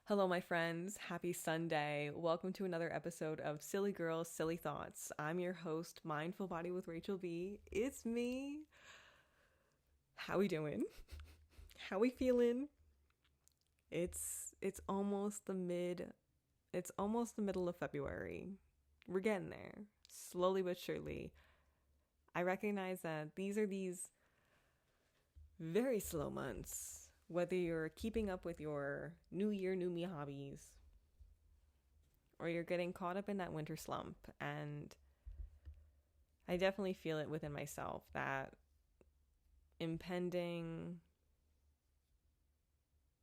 Hello, my friends. Happy Sunday. Welcome to another episode of Silly Girls, Silly Thoughts. I'm your host, Mindful Body with Rachel B. It's me. How we doing? How we feeling? It's almost the middle of February. We're getting there. Slowly but surely. I recognize that these very slow months. Whether you're keeping up with your new year, new me hobbies, or you're getting caught up in that winter slump. And I definitely feel it within myself that impending,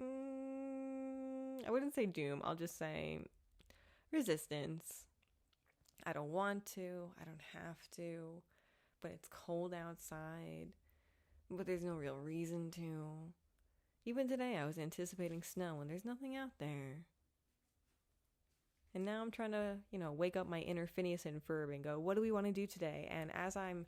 I wouldn't say doom, I'll just say resistance. I don't want to, I don't have to, but it's cold outside, but there's no real reason to. Even today, I was anticipating snow and there's nothing out there. And now I'm trying to, wake up my inner Phineas and Ferb and go, what do we want to do today? And as I'm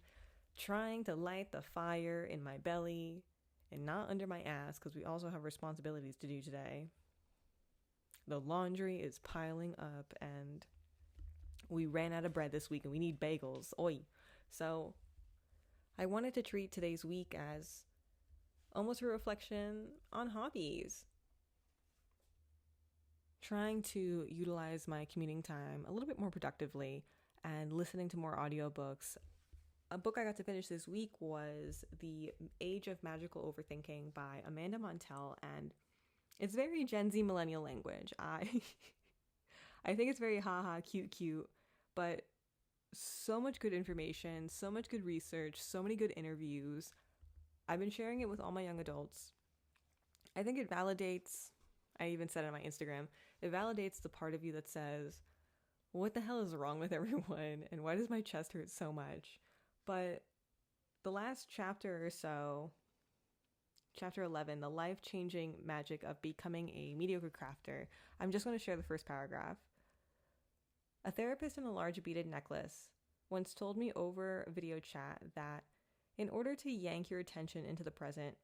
trying to light the fire in my belly and not under my ass, because we also have responsibilities to do today, the laundry is piling up and we ran out of bread this week and we need bagels. Oi. So I wanted to treat today's week as almost a reflection on hobbies. Trying to utilize my commuting time a little bit more productively and listening to more audiobooks. A book I got to finish this week was The Age of Magical Overthinking by Amanda Montell, and it's very Gen Z millennial language. I think it's very haha, cute, but so much good information, so much good research, so many good interviews. I've been sharing it with all my young adults. I think it validates, I even said it on my Instagram, it validates the part of you that says, what the hell is wrong with everyone? And why does my chest hurt so much? But the last chapter or so, chapter 11, the life-changing magic of becoming a mediocre crafter, I'm just going to share the first paragraph. A therapist in a large beaded necklace once told me over video chat that in order to yank your attention into the present,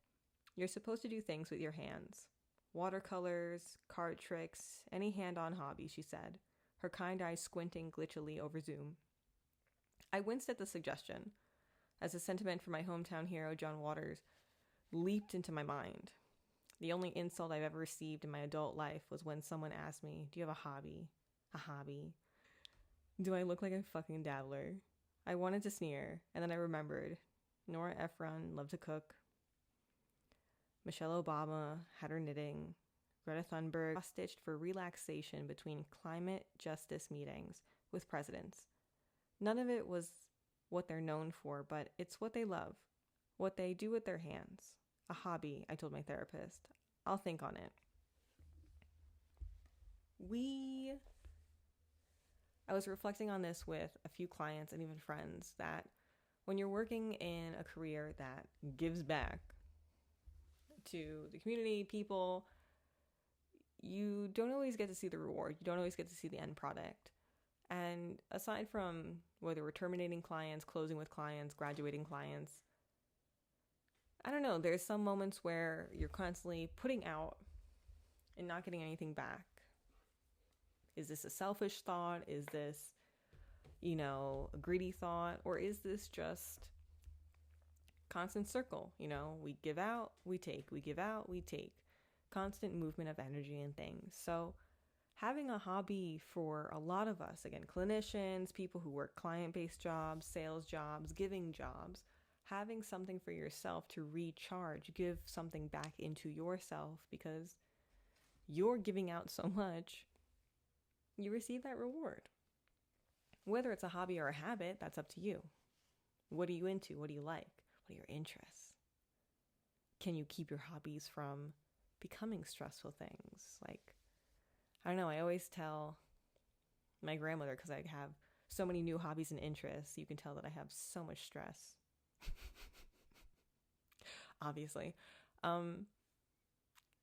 you're supposed to do things with your hands. Watercolors, card tricks, any hand-on hobby, she said, her kind eyes squinting glitchily over Zoom. I winced at the suggestion, as a sentiment for my hometown hero, John Waters, leaped into my mind. The only insult I've ever received in my adult life was when someone asked me, do you have a hobby? A hobby? Do I look like a fucking dabbler? I wanted to sneer, and then I remembered. Nora Ephron loved to cook. Michelle Obama had her knitting. Greta Thunberg hostaged for relaxation between climate justice meetings with presidents. None of it was what they're known for, but it's what they love, what they do with their hands. A hobby, I told my therapist. I'll think on it. I was reflecting on this with a few clients and even friends that when you're working in a career that gives back to the community, people, you don't always get to see the reward. You don't always get to see the end product. And aside from whether we're terminating clients, closing with clients, graduating clients, I don't know, there's some moments where you're constantly putting out and not getting anything back. Is this a selfish thought? Is this, a greedy thought? Or is this just constant circle? We give out, we take, we give out, we take. Constant movement of energy and things. So having a hobby for a lot of us, again, clinicians, people who work client-based jobs, sales jobs, giving jobs, having something for yourself to recharge, give something back into yourself because you're giving out so much, you receive that reward. Whether it's a hobby or a habit, that's up to you. What are you into? What do you like? What are your interests? Can you keep your hobbies from becoming stressful things? Like, I don't know, I always tell my grandmother, because I have so many new hobbies and interests, you can tell that I have so much stress. Obviously.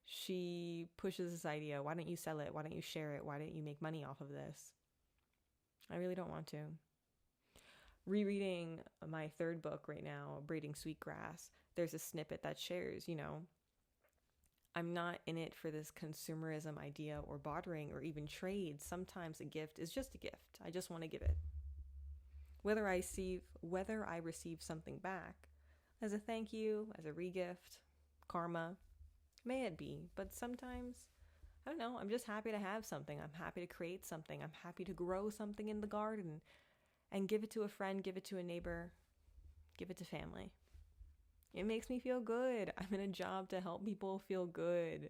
She pushes this idea, why don't you sell it? Why don't you share it? Why don't you make money off of this? I really don't want to. Rereading my third book right now, Braiding Sweetgrass, there's a snippet that shares, I'm not in it for this consumerism idea or bartering or even trade. Sometimes a gift is just a gift. I just want to give it. Whether I receive something back as a thank you, as a regift, karma, may it be. But sometimes, I don't know, I'm just happy to have something. I'm happy to create something. I'm happy to grow something in the garden and give it to a friend, give it to a neighbor, give it to family. It makes me feel good. I'm in a job to help people feel good.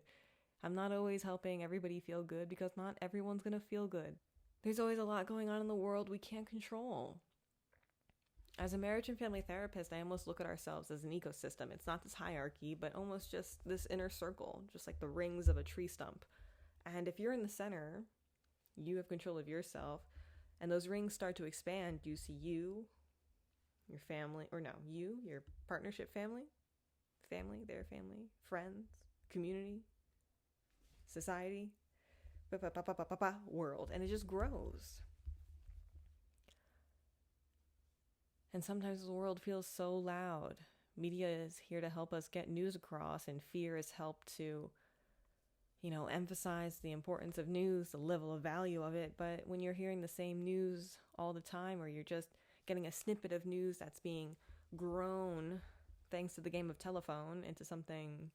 I'm not always helping everybody feel good because not everyone's going to feel good. There's always a lot going on in the world we can't control. As a marriage and family therapist, I almost look at ourselves as an ecosystem. It's not this hierarchy, but almost just this inner circle, just like the rings of a tree stump. And if you're in the center, you have control of yourself, and those rings start to expand. You see you, your family, or no, you, your partnership family, their family, friends, community, society, world, and it just grows. And sometimes the world feels so loud. Media is here to help us get news across, and fear has helped to, emphasize the importance of news, the level of value of it. But when you're hearing the same news all the time, or you're just getting a snippet of news that's being grown thanks to the game of telephone into something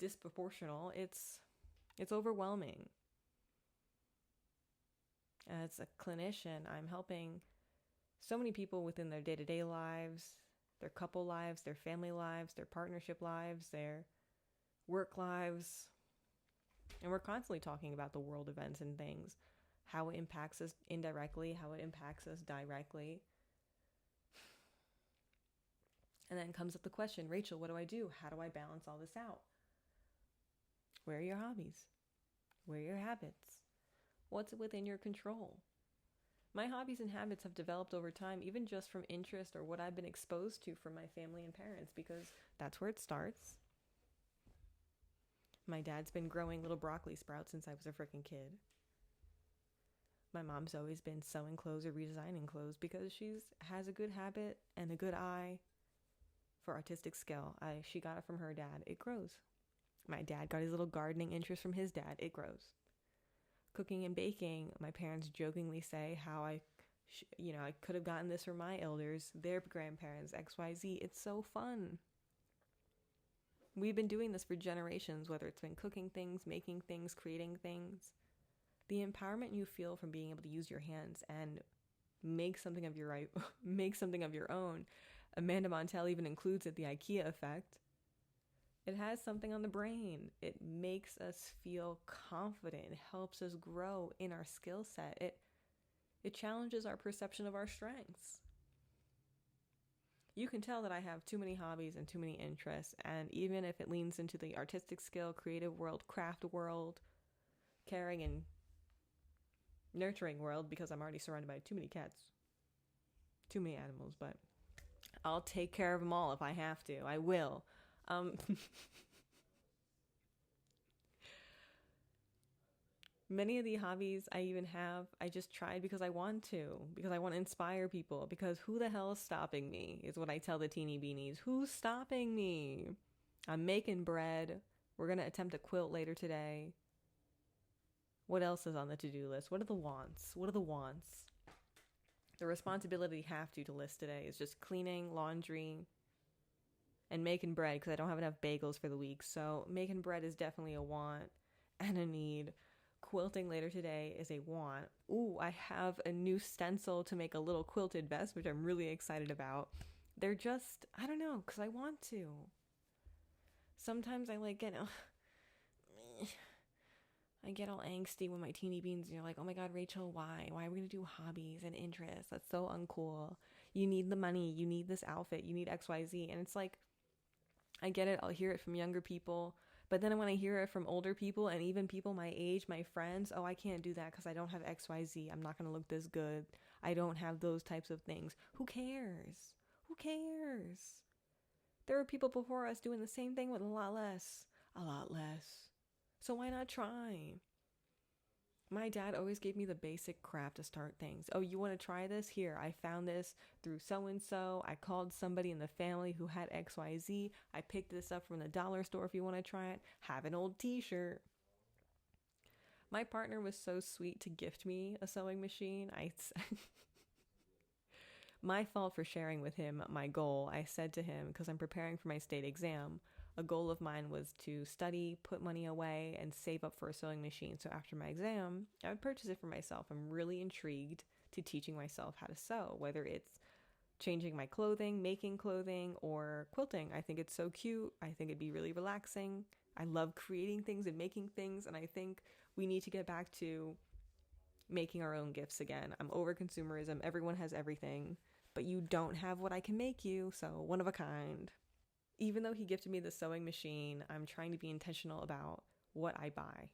disproportional, it's overwhelming. As a clinician, I'm helping so many people within their day-to-day lives, their couple lives, their family lives, their partnership lives, their work lives. And we're constantly talking about the world events and things, how it impacts us indirectly, how it impacts us directly. And then comes up the question, Rachel, what do I do? How do I balance all this out? Where are your hobbies? Where are your habits? What's within your control? My hobbies and habits have developed over time, even just from interest or what I've been exposed to from my family and parents, because that's where it starts. My dad's been growing little broccoli sprouts since I was a freaking kid. My mom's always been sewing clothes or redesigning clothes because she has a good habit and a good eye for artistic skill. She got it from her dad. It grows. My dad got his little gardening interest from his dad. It grows. Cooking and baking, my parents jokingly say how I could have gotten this from my elders, their grandparents, XYZ. It's so fun. We've been doing this for generations, whether it's been cooking things, making things, creating things. The empowerment you feel from being able to use your hands and make something of your own. Amanda Montell even includes it, the IKEA effect. It has something on the brain. It makes us feel confident. It helps us grow in our skill set. It challenges our perception of our strengths. You can tell that I have too many hobbies and too many interests, and even if it leans into the artistic skill, creative world, craft world, caring and nurturing world, because I'm already surrounded by too many cats, too many animals, but I'll take care of them all if I have to. I will. Many of the hobbies I even have, I just tried because I want to inspire people, because who the hell is stopping me is what I tell the teeny beanies. Who's stopping me? I'm making bread. We're going to attempt a quilt later today. What else is on the to-do list? What are the wants? The responsibility have to list today is just cleaning, laundry, and making bread, because I don't have enough bagels for the week. So making bread is definitely a want and a need. Quilting later today is a want. Ooh, I have a new stencil to make a little quilted vest, which I'm really excited about. They're just, I don't know, because I want to. Sometimes I get all angsty when my teeny beans, and you're like, oh my God, Rachel, why? Why are we going to do hobbies and interests? That's so uncool. You need the money. You need this outfit. You need XYZ. And it's like, I get it. I'll hear it from younger people. But then when I hear it from older people and even people my age, my friends, oh, I can't do that because I don't have XYZ. I'm not going to look this good. I don't have those types of things. Who cares? Who cares? There were people before us doing the same thing with a lot less. So why not try? My dad always gave me the basic crap to start things. Oh, you want to try this? Here, I found this through so and so. I called somebody in the family who had XYZ. I picked this up from the dollar store if you want to try it. Have an old t-shirt. My partner was so sweet to gift me a sewing machine. My fault for sharing with him my goal. I said to him, because I'm preparing for my state exam, a goal of mine was to study, put money away, and save up for a sewing machine. So after my exam, I would purchase it for myself. I'm really intrigued to teaching myself how to sew, whether it's changing my clothing, making clothing, or quilting. I think it's so cute. I think it'd be really relaxing. I love creating things and making things, and I think we need to get back to making our own gifts again. I'm over consumerism. Everyone has everything, but you don't have what I can make you, so one of a kind. Even though he gifted me the sewing machine, I'm trying to be intentional about what I buy.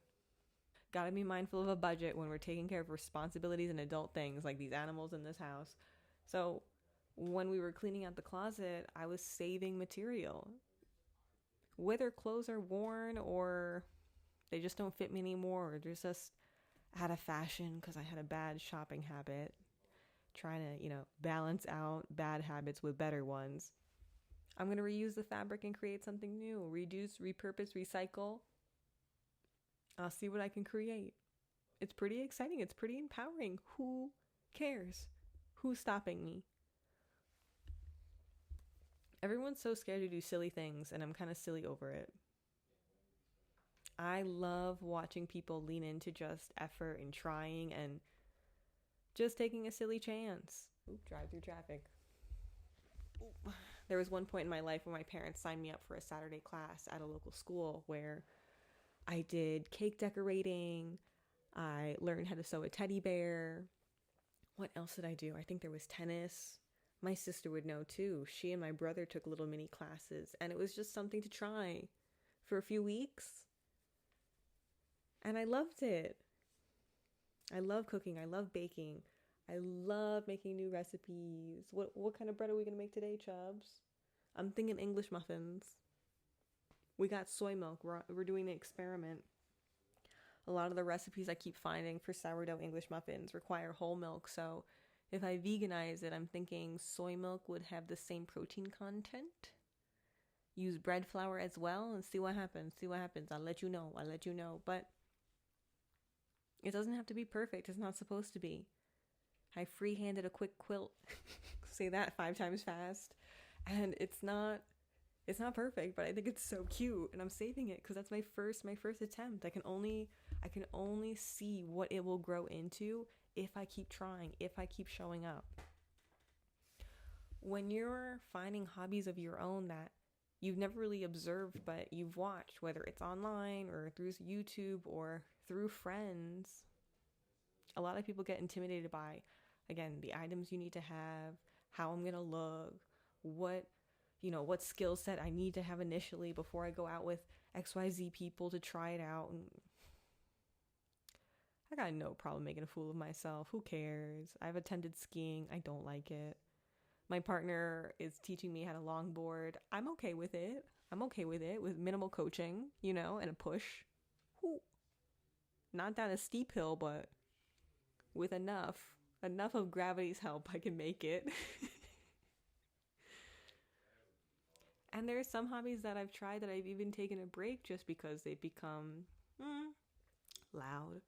Gotta be mindful of a budget when we're taking care of responsibilities and adult things like these animals in this house. So when we were cleaning out the closet, I was saving material. Whether clothes are worn or they just don't fit me anymore, or they're just out of fashion because I had a bad shopping habit, trying to, balance out bad habits with better ones. I'm going to reuse the fabric and create something new. Reduce, repurpose, recycle. I'll see what I can create. It's pretty exciting. It's pretty empowering. Who cares? Who's stopping me? Everyone's so scared to do silly things, and I'm kind of silly over it. I love watching people lean into just effort and trying and just taking a silly chance. Drive through traffic. There was one point in my life where my parents signed me up for a Saturday class at a local school where I did cake decorating. I learned how to sew a teddy bear. What else did I do? I think there was tennis. My sister would know too. She and my brother took little mini classes, and it was just something to try for a few weeks. And I loved it. I love cooking. I love baking. I love making new recipes. What kind of bread are we going to make today, Chubbs? I'm thinking English muffins. We got soy milk. We're doing an experiment. A lot of the recipes I keep finding for sourdough English muffins require whole milk. So if I veganize it, I'm thinking soy milk would have the same protein content. Use bread flour as well and see what happens. I'll let you know. But it doesn't have to be perfect. It's not supposed to be. I freehanded a quick quilt. Say that 5 times fast. And it's not perfect, but I think it's so cute, and I'm saving it because that's my first attempt. I can only see what it will grow into if I keep trying, if I keep showing up. When you're finding hobbies of your own that you've never really observed, but you've watched, whether it's online or through YouTube or through friends, a lot of people get intimidated by, again, the items you need to have, how I'm going to look, what skill set I need to have initially before I go out with XYZ people to try it out. And I got no problem making a fool of myself. Who cares? I've attended skiing. I don't like it. My partner is teaching me how to longboard. I'm okay with it with minimal coaching, and a push. Not down a steep hill, but with enough of gravity's help, I can make it. And there are some hobbies that I've tried that I've even taken a break just because they've become loud.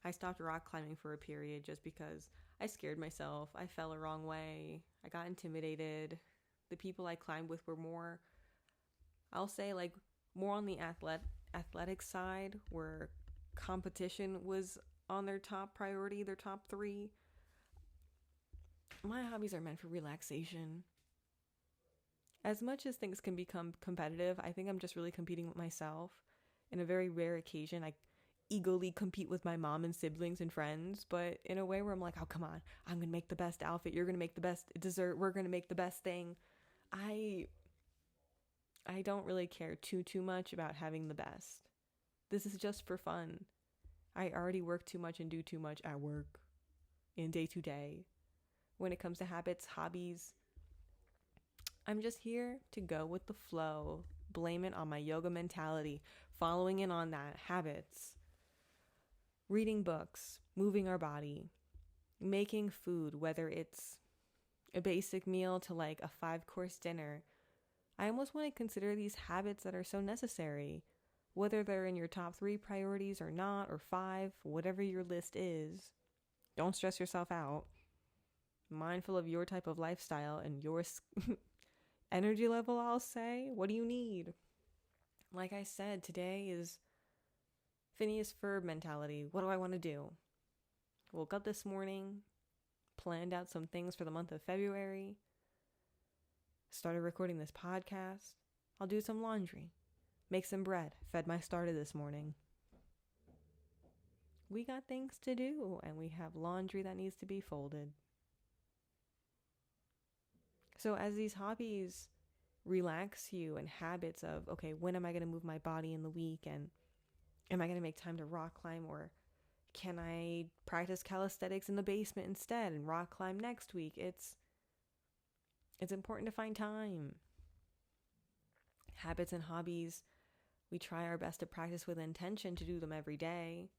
I stopped rock climbing for a period just because I scared myself. I fell a wrong way. I got intimidated. The people I climbed with were more, I'll say, like, more on the athletic side, where competition was on their top priority, their top 3. My hobbies are meant for relaxation. As much as things can become competitive, I think I'm just really competing with myself. In a very rare occasion, I eagerly compete with my mom and siblings and friends, but in a way where I'm like, oh, come on, I'm going to make the best outfit. You're going to make the best dessert. We're going to make the best thing. I don't really care too much about having the best. This is just for fun. I already work too much and do too much at work in day to day. When it comes to habits, hobbies, I'm just here to go with the flow, blame it on my yoga mentality, following in on that, habits. Reading books, moving our body, making food, whether it's a basic meal to like a 5-course dinner. I almost want to consider these habits that are so necessary, whether they're in your top 3 priorities or not, or 5, whatever your list is. Don't stress yourself out. Mindful of your type of lifestyle and your energy level, I'll say. What do you need? Like I said, today is Phineas Ferb mentality. What do I want to do? Woke up this morning, planned out some things for the month of February, started recording this podcast. I'll do some laundry, make some bread, fed my starter this morning. We got things to do, and we have laundry that needs to be folded. So as these hobbies relax you and habits of, okay, when am I going to move my body in the week, and am I going to make time to rock climb, or can I practice calisthenics in the basement instead and rock climb next week? It's important to find time. Habits and hobbies, we try our best to practice with intention to do them every day.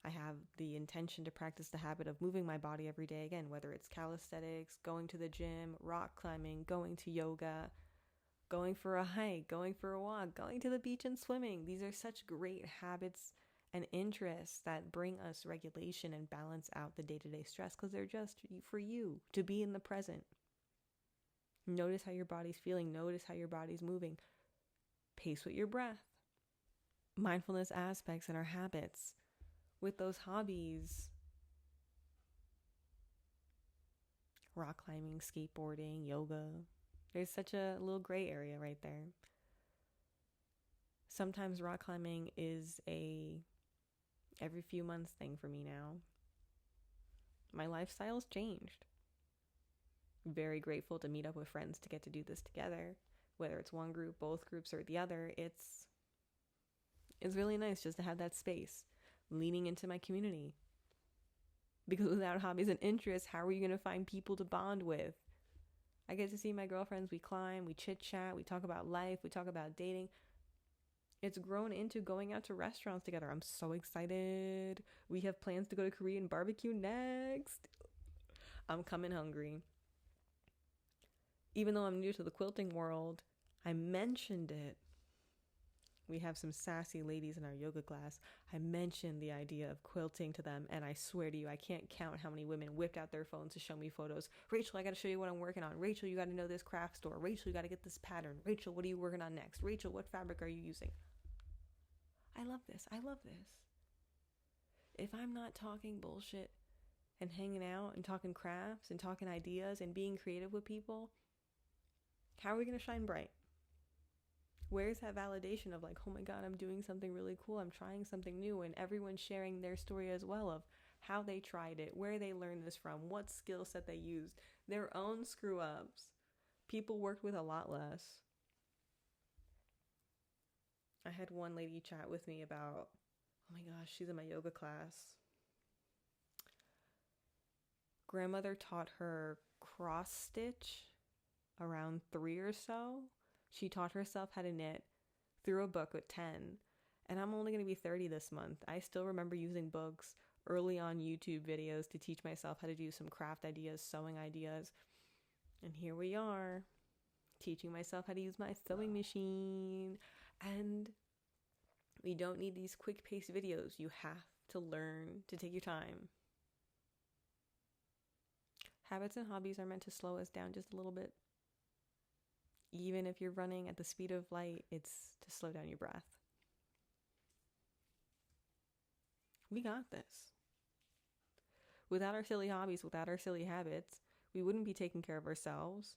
I have the intention to practice the habit of moving my body every day, again, whether it's calisthenics, going to the gym, rock climbing, going to yoga, going for a hike, going for a walk, going to the beach and swimming. These are such great habits and interests that bring us regulation and balance out the day-to-day stress, because they're just for you to be in the present. Notice how your body's feeling. Notice how your body's moving. Pace with your breath. Mindfulness aspects in our habits. With those hobbies, rock climbing, skateboarding, yoga, there's such a little gray area right there. Sometimes rock climbing is a every few months thing for me now. My lifestyle's changed. Very grateful to meet up with friends to get to do this together, whether it's one group, both groups, or the other. It's really nice just to have that space, leaning into my community. Because without hobbies and interests, how are you going to find people to bond with? I get to see my girlfriends. We climb, we chit chat, we talk about life, we talk about dating. It's grown into going out to restaurants together. I'm so excited. We have plans to go to Korean barbecue next. I'm coming hungry. Even though I'm new to the quilting world, I mentioned it. We have some sassy ladies in our yoga class. I mentioned the idea of quilting to them, and I swear to you, I can't count how many women whipped out their phones to show me photos. Rachel, I got to show you what I'm working on. Rachel, you got to know this craft store. Rachel, you got to get this pattern. Rachel, what are you working on next? Rachel, what fabric are you using? I love this. I love this. If I'm not talking bullshit and hanging out and talking crafts and talking ideas and being creative with people, how are we going to shine bright? Where's that validation of like, oh my God, I'm doing something really cool. I'm trying something new, and everyone's sharing their story as well of how they tried it, where they learned this from, what skill set they used, their own screw ups. People worked with a lot less. I had one lady chat with me about, oh my gosh, she's in my yoga class. Grandmother taught her cross stitch around 3 or so. She taught herself how to knit through a book at 10. And I'm only going to be 30 this month. I still remember using books, early on YouTube videos to teach myself how to do some craft ideas, sewing ideas. And here we are, teaching myself how to use my sewing machine. And we don't need these quick-paced videos. You have to learn to take your time. Habits and hobbies are meant to slow us down just a little bit. Even if you're running at the speed of light, it's to slow down your breath. We got this. Without our silly hobbies, without our silly habits, we wouldn't be taking care of ourselves.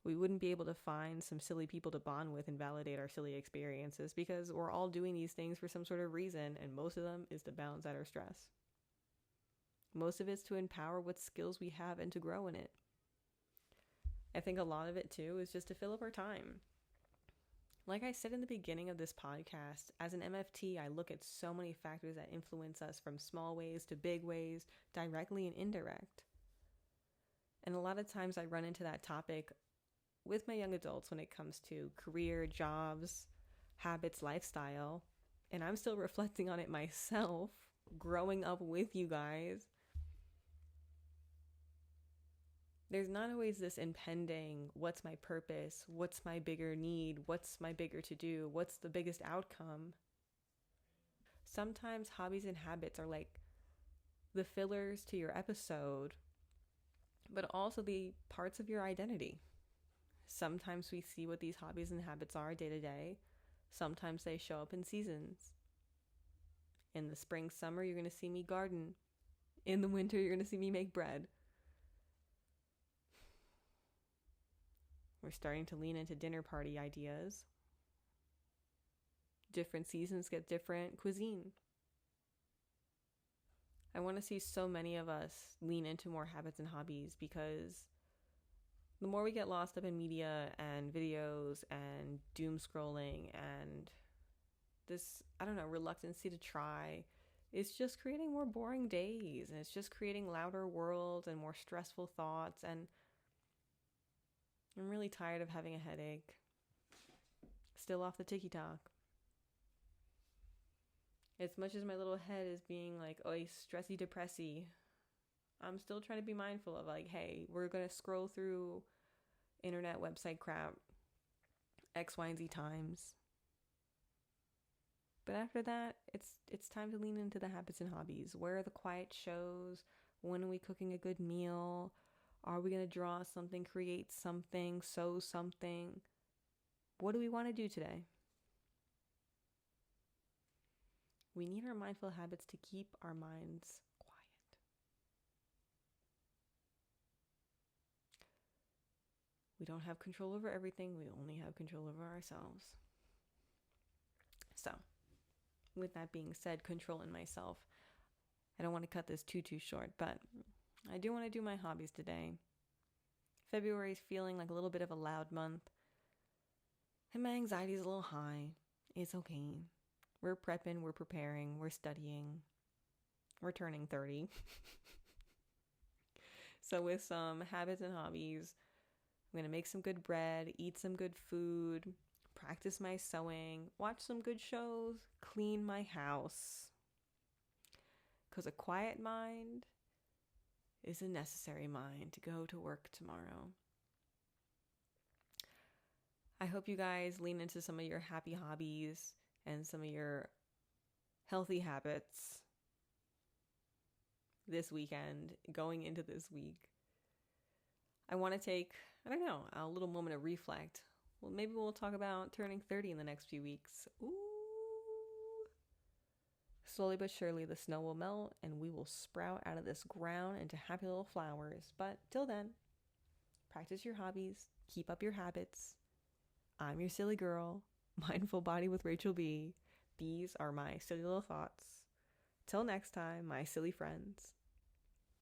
We wouldn't be able to find some silly people to bond with and validate our silly experiences, because we're all doing these things for some sort of reason, and most of them is to balance out our stress. Most of it's to empower what skills we have and to grow in it. I think a lot of it too is just to fill up our time. Like I said in the beginning of this podcast, as an MFT, I look at so many factors that influence us, from small ways to big ways, directly and indirect. And a lot of times I run into that topic with my young adults when it comes to career, jobs, habits, lifestyle. And I'm still reflecting on it myself, growing up with you guys. There's not always this impending, what's my purpose? What's my bigger need? What's my bigger to do? What's the biggest outcome? Sometimes hobbies and habits are like the fillers to your episode, but also the parts of your identity. Sometimes we see what these hobbies and habits are day to day. Sometimes they show up in seasons. In the spring, summer, you're going to see me garden. In the winter, you're going to see me make bread. We're starting to lean into dinner party ideas. Different seasons get different cuisine. I want to see so many of us lean into more habits and hobbies, because the more we get lost up in media and videos and doom scrolling and this, reluctancy to try, it's just creating more boring days, and it's just creating louder worlds and more stressful thoughts. And I'm really tired of having a headache. Still off the TikTok. As much as my little head is being like, oh, stressy depressy, I'm still trying to be mindful of like, hey, we're going to scroll through internet website crap X, Y, and Z times. But after that, it's time to lean into the habits and hobbies. Where are the quiet shows? When are we cooking a good meal? Are we going to draw something, create something, sew something? What do we want to do today? We need our mindful habits to keep our minds quiet. We don't have control over everything. We only have control over ourselves. So, with that being said, controlling myself. I don't want to cut this too short, but I do want to do my hobbies today. February is feeling like a little bit of a loud month, and my anxiety is a little high. It's okay. We're prepping, we're preparing, we're studying. We're turning 30. So with some habits and hobbies, I'm going to make some good bread, eat some good food, practice my sewing, watch some good shows, clean my house. Because a quiet mind is a necessary mind to go to work tomorrow. I hope you guys lean into some of your happy hobbies and some of your healthy habits this weekend, going into this week. I want to take, a little moment to reflect. Well, maybe we'll talk about turning 30 in the next few weeks. Ooh. Slowly but surely, the snow will melt and we will sprout out of this ground into happy little flowers. But till then, practice your hobbies, keep up your habits. I'm your silly girl, Mindful Body with Rachel B. These are my silly little thoughts. Till next time, my silly friends.